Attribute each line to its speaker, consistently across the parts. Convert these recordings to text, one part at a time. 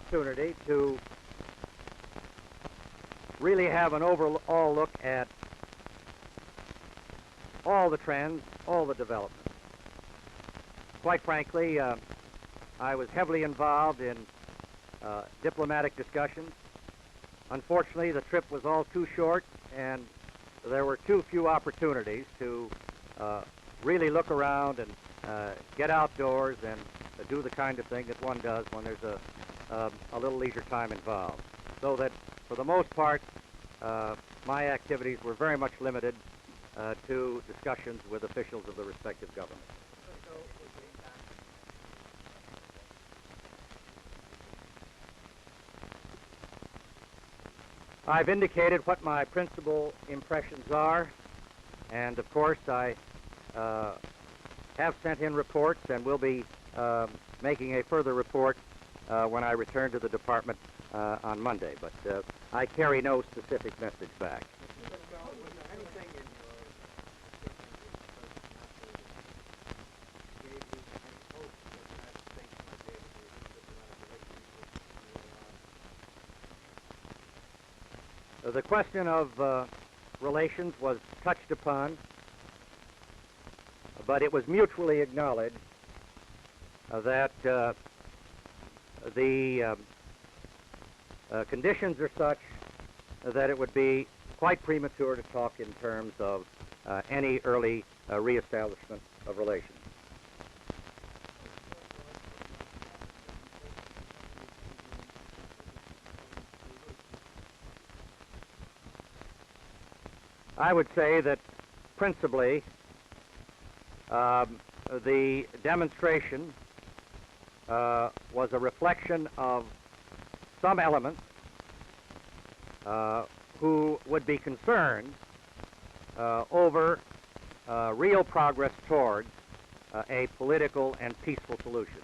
Speaker 1: opportunity to really have an overall look at all the trends, all the developments. Quite frankly, I was heavily involved in diplomatic discussions. Unfortunately, the trip was all too short, and there were too few opportunities to really look around and get outdoors and do the kind of thing that one does when there's a little leisure time involved. So that, for the most part, my activities were very much limited to discussions with officials of the respective governments. I've indicated what my principal impressions are, and of course I have sent in reports and will be making a further report when I return to the department on Monday, but I carry no specific message back. The question of relations was touched upon, but it was mutually acknowledged that the conditions are such that it would be quite premature to talk in terms of any early reestablishment of relations. I would say that principally the demonstration was a reflection of some elements who would be concerned over real progress towards a political and peaceful solution.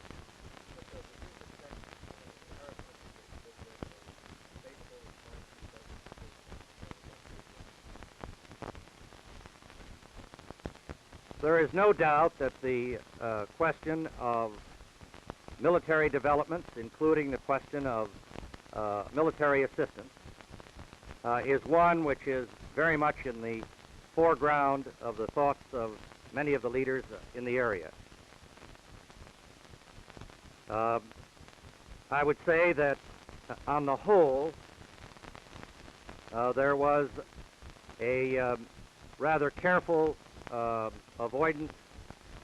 Speaker 1: There is no doubt that the question of military developments, including the question of military assistance, is one which is very much in the foreground of the thoughts of many of the leaders in the area. I would say that on the whole, there was a rather careful avoidance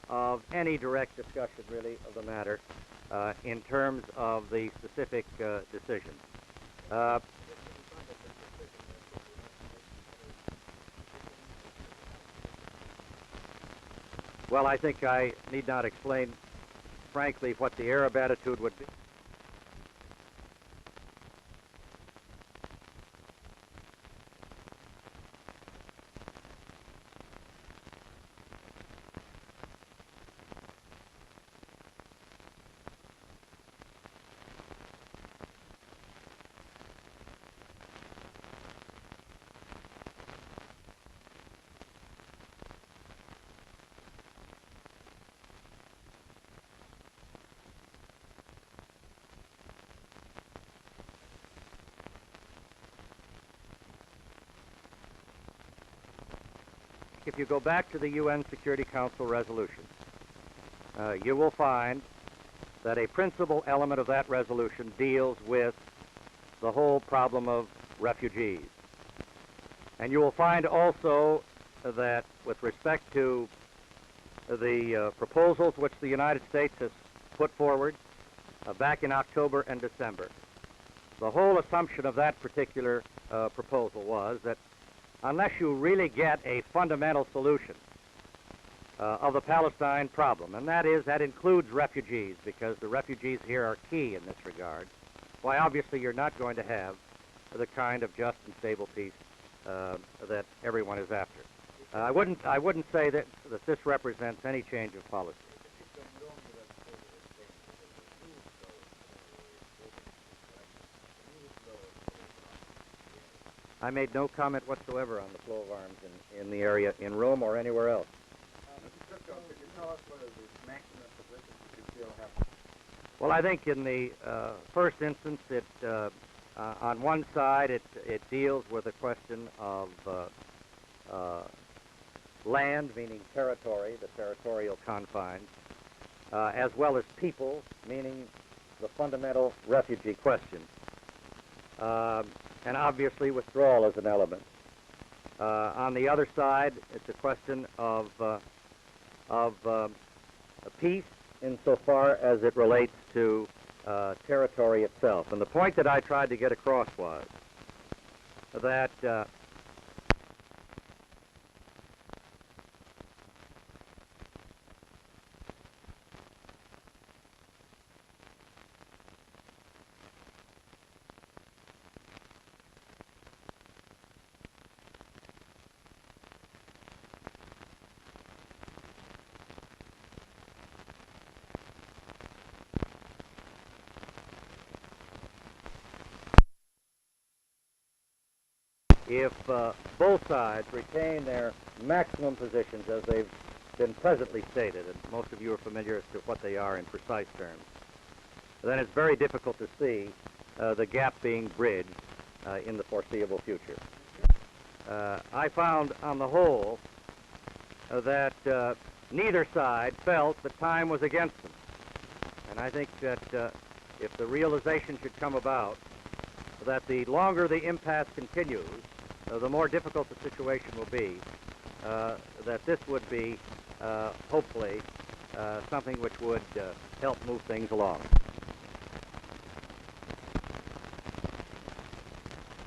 Speaker 1: of any direct discussion, really, of the matter in terms of the specific decision. Well, I think I need not explain, frankly, what the Arab attitude would be. If you go back to the UN Security Council resolution, you will find that a principal element of that resolution deals with the whole problem of refugees. And you will find also that with respect to the proposals which the United States has put forward back in October and December, the whole assumption of that particular proposal was that unless you really get a fundamental solution of the Palestine problem, and that includes refugees, because the refugees here are key in this regard, why obviously you're not going to have the kind of just and stable peace that everyone is after. I wouldn't say that this represents any change of policy. I made no comment whatsoever on the flow of arms in the area in Rome or anywhere else.
Speaker 2: Mr. Sisco, could you tell us what are the maximum positions you feel have
Speaker 1: Well, I think in the first instance, on one side, it deals with the question of land, meaning territory, the territorial confines, as well as people, meaning the fundamental refugee question. And obviously withdrawal is an element. On the other side, it's a question of peace insofar as it relates to territory itself. And the point that I tried to get across was that if both sides retain their maximum positions as they've been presently stated, and most of you are familiar as to what they are in precise terms, then it's very difficult to see the gap being bridged in the foreseeable future. I found, on the whole, that neither side felt that time was against them. And I think that if the realization should come about that the longer the impasse continues, the more difficult the situation will be, that this would be, hopefully, something which would help move things along.